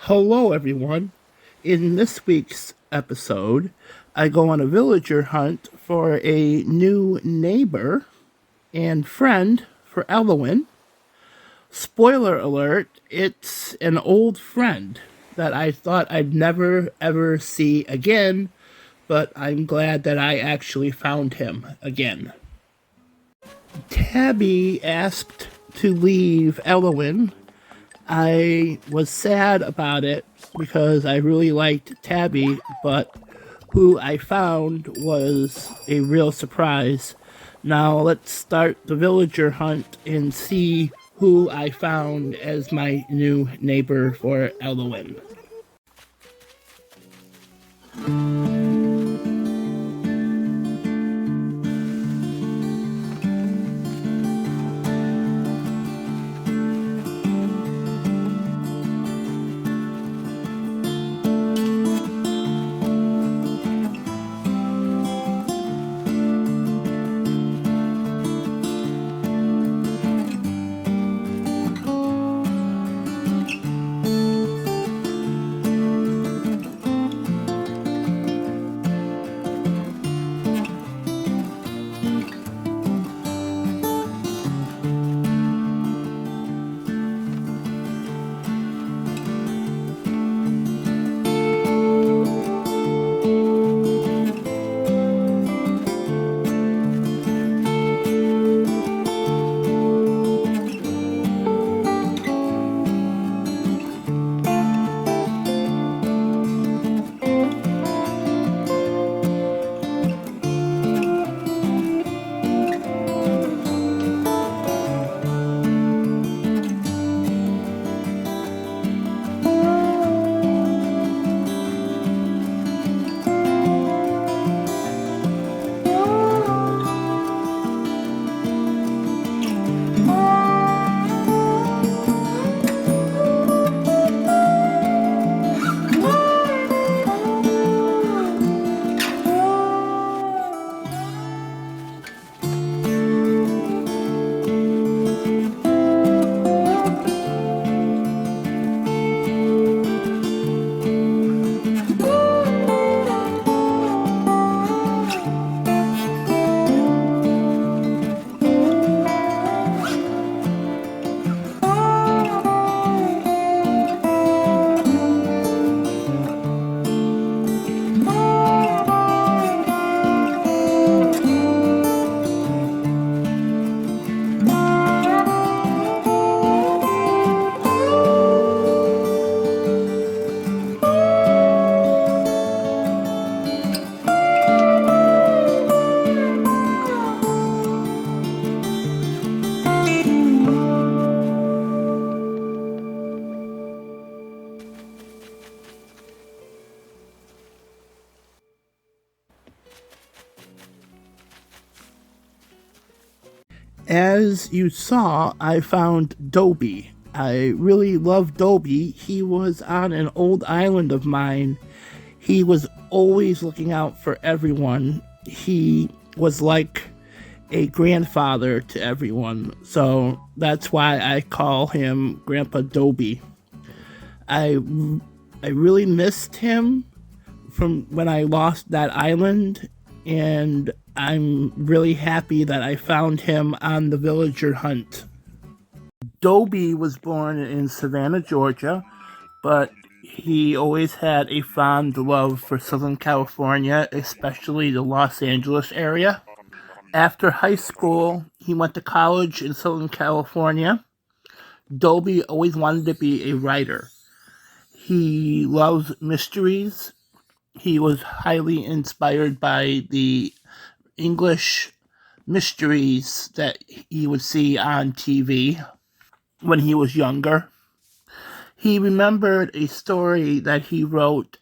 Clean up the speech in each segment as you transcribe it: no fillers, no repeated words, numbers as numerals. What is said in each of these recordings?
Hello, everyone. In this week's episode, I go on a villager hunt for a new neighbor and friend for Elowin. Spoiler alert, it's an old friend that I thought I'd never ever see again, but I'm glad that I actually found him again. Tabby asked to leave Elowin. I was sad about it because I really liked Tabby, but who I found was a real surprise. Now let's start the villager hunt and see who I found as my new neighbor for Elowin. As you saw, I found Dobie. I really love Dobie. He was on an old island of mine. He was always looking out for everyone. He was like a grandfather to everyone. So that's why I call him Grandpa Dobie. I really missed him from when I lost that island, and I'm really happy that I found him on the villager hunt. Dobie was born in Savannah, Georgia, but he always had a fond love for Southern California, especially the Los Angeles area. After high school, he went to college in Southern California. Dobie always wanted to be a writer. He loves mysteries. He was highly inspired by the English mysteries that he would see on TV when he was younger. He remembered a story that he wrote.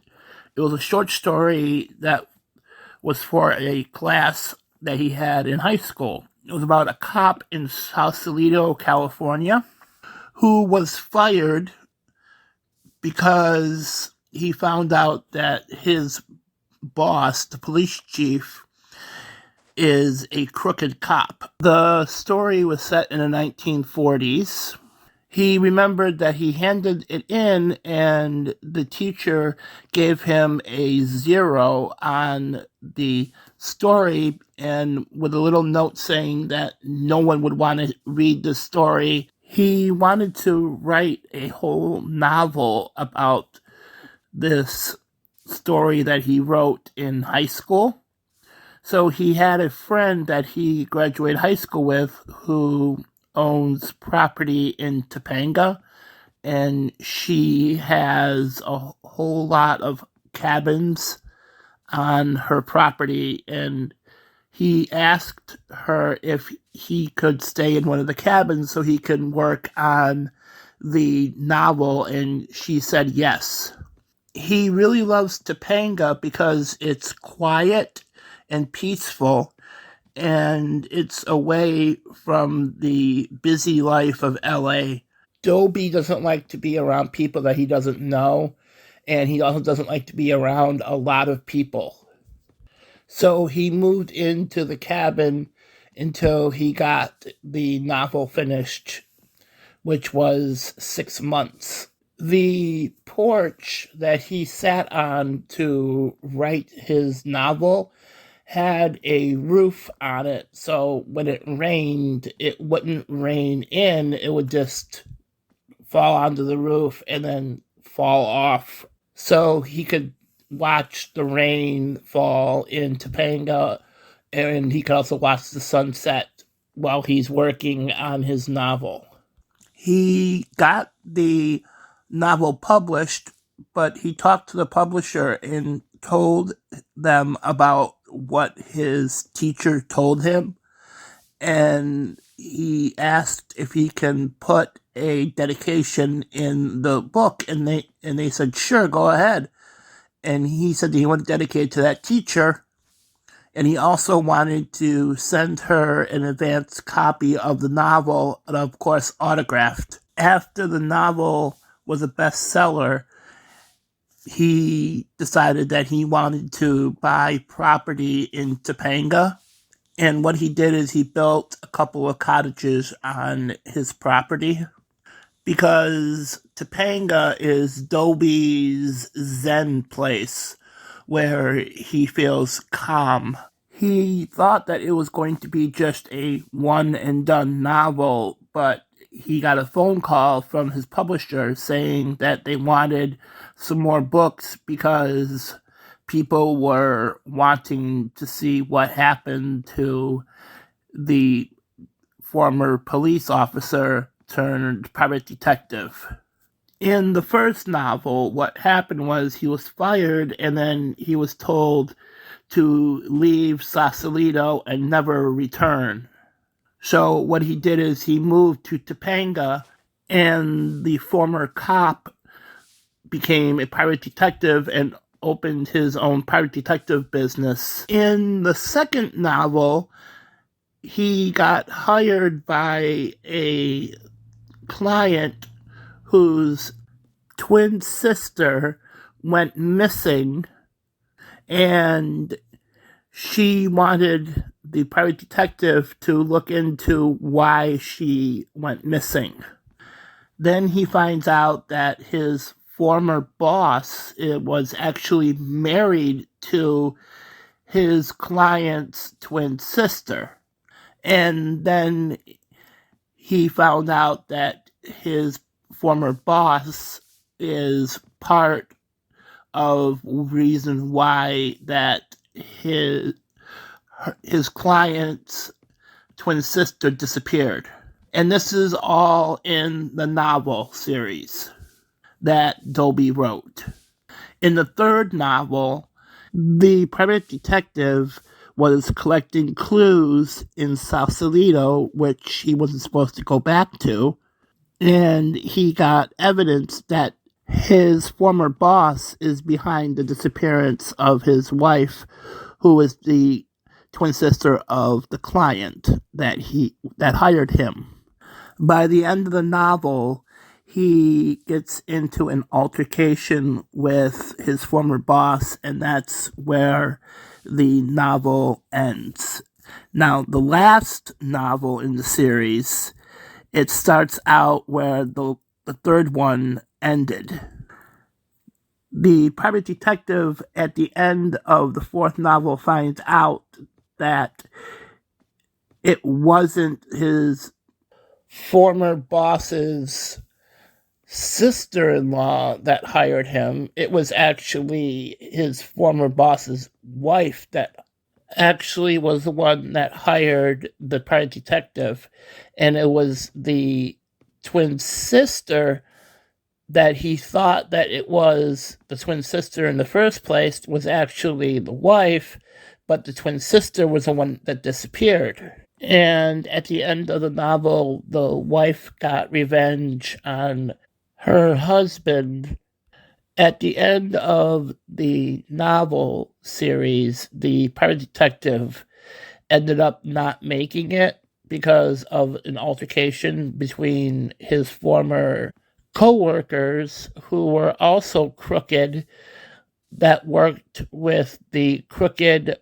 It was a short story that was for a class that he had in high school. It was about a cop in Sausalito, California, who was fired because he found out that his boss, the police chief, is a crooked cop. The story was set in the 1940s. He remembered that he handed it in and the teacher gave him a 0 on the story, and with a little note saying that no one would want to read the story. He wanted to write a whole novel about this story that he wrote in high school. So he had a friend that he graduated high school with who owns property in Topanga, and she has a whole lot of cabins on her property, and he asked her if he could stay in one of the cabins so he could work on the novel, and she said yes. He really loves Topanga because it's quiet and peaceful, and it's away from the busy life of LA. Dobie doesn't like to be around people that he doesn't know, and he also doesn't like to be around a lot of people. So he moved into the cabin until he got the novel finished, which was 6 months. The porch that he sat on to write his novel had a roof on it, so when it rained, it wouldn't rain in, it would just fall onto the roof and then fall off. So he could watch the rain fall in Topanga, and he could also watch the sunset while he's working on his novel. He got the novel published, but he talked to the publisher and told them about what his teacher told him, and he asked if he can put a dedication in the book, and they said, sure, go ahead. And he said that he wanted to dedicate it to that teacher, and he also wanted to send her an advance copy of the novel, and of course autographed. After the novel was a bestseller, he decided that he wanted to buy property in Topanga. And what he did is he built a couple of cottages on his property, because Topanga is Dobie's Zen place where he feels calm. He thought that it was going to be just a one and done novel, but he got a phone call from his publisher saying that they wanted some more books because people were wanting to see what happened to the former police officer turned private detective. In the first novel, what happened was he was fired, and then he was told to leave Sausalito and never return. So what he did is he moved to Topanga, and the former cop became a private detective and opened his own private detective business. In the second novel, he got hired by a client whose twin sister went missing, and she wanted the private detective to look into why she went missing. Then he finds out that his former boss was actually married to his client's twin sister. And then he found out that his former boss is part of reason why that his client's twin sister disappeared. And this is all in the novel series that Dobie wrote. In the third novel, the private detective was collecting clues in Sausalito, which he wasn't supposed to go back to, and he got evidence that his former boss is behind the disappearance of his wife, who is the twin sister of the client that hired him. By the end of the novel, he gets into an altercation with his former boss, and that's where the novel ends. Now, the last novel in the series It starts out where the third one ended. The private detective at the end of the fourth novel finds out that it wasn't his former boss's sister-in-law that hired him. It was actually his former boss's wife that actually was the one that hired the private detective. And it was the twin sister that he thought that it was the twin sister in the first place was actually the wife, but the twin sister was the one that disappeared. And at the end of the novel, the wife got revenge on her husband. At the end of the novel series, the private detective ended up not making it because of an altercation between his former co-workers who were also crooked, that worked with the crooked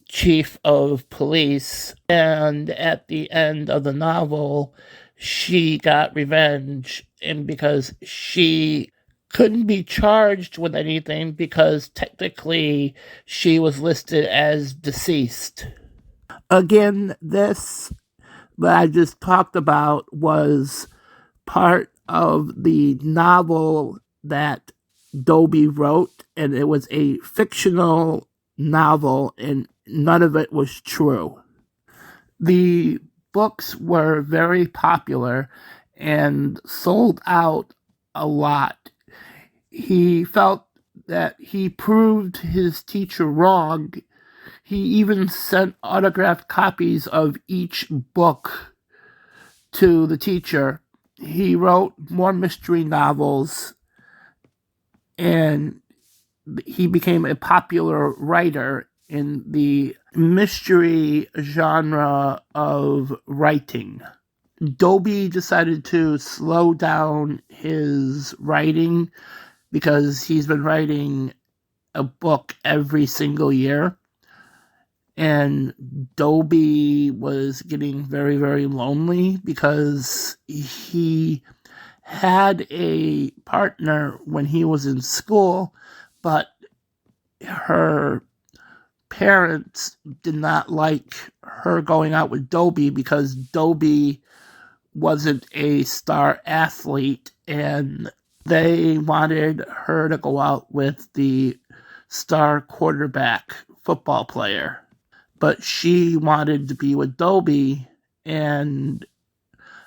chief of police. And at the end of the novel, she got revenge, and because she couldn't be charged with anything because technically she was listed as deceased. Again, this that I just talked about was part of the novel that Dobie wrote, and it was a fictional novel, and none of it was true. The books were very popular and sold out a lot. He felt that he proved his teacher wrong. He even sent autographed copies of each book to the teacher. He wrote more mystery novels, and he became a popular writer in the mystery genre of writing. Dobie decided to slow down his writing because he's been writing a book every single year. And Dobie was getting very, very lonely because he had a partner when he was in school, but her parents did not like her going out with Dobie because Dobie wasn't a star athlete, and they wanted her to go out with the star quarterback football player. But she wanted to be with Dobie, and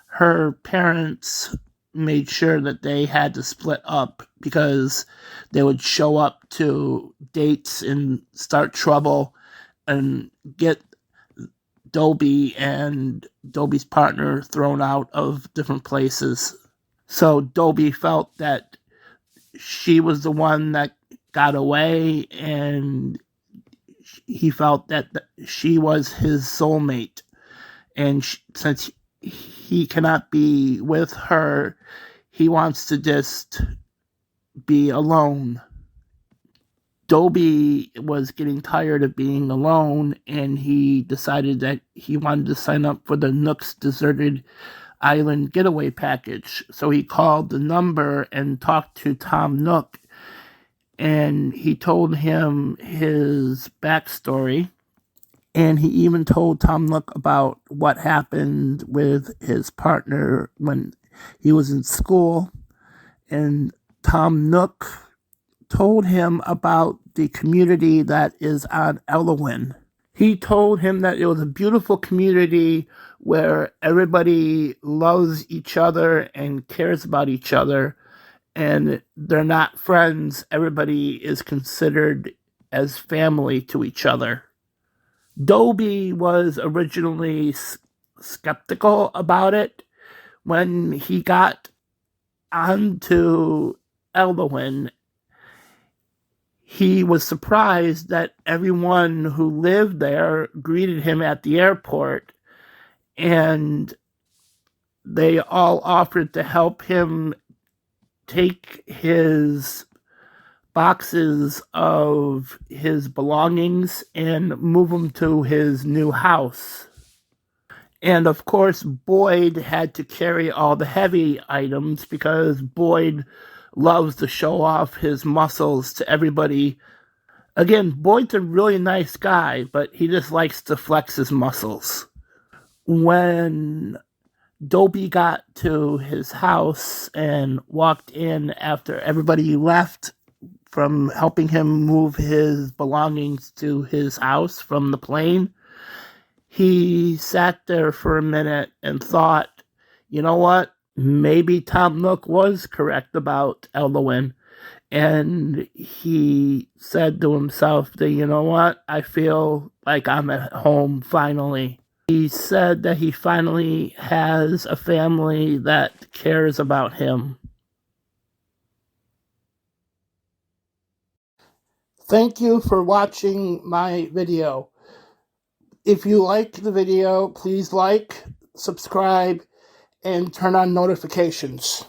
her parents made sure that they had to split up because they would show up to dates and start trouble and get Dobie and Dobie's partner thrown out of different places. So Dobie felt that she was the one that got away, and he felt that she was his soulmate. And since he cannot be with her, he wants to just be alone. Dobie was getting tired of being alone, and he decided that he wanted to sign up for the Nook's Deserted Island Getaway Package. So he called the number and talked to Tom Nook, and he told him his backstory. And he even told Tom Nook about what happened with his partner when he was in school. And Tom Nook told him about the community that is on Elowin. He told him that it was a beautiful community where everybody loves each other and cares about each other, and they're not friends. Everybody is considered as family to each other. Dobie was originally skeptical about it. When he got onto Elwyn, he was surprised that everyone who lived there greeted him at the airport, and they all offered to help him take his boxes of his belongings and move them to his new house. And of course, Boyd had to carry all the heavy items because Boyd loves to show off his muscles to everybody. Again, Boyd's a really nice guy, but he just likes to flex his muscles. When Dobie got to his house and walked in after everybody left from helping him move his belongings to his house from the plane, he sat there for a minute and thought, you know what? Maybe Tom Nook was correct about Elwyn. And he said to himself that, you know what? I feel like I'm at home finally. He said that he finally has a family that cares about him. Thank you for watching my video. If you liked the video, please like, subscribe, and turn on notifications.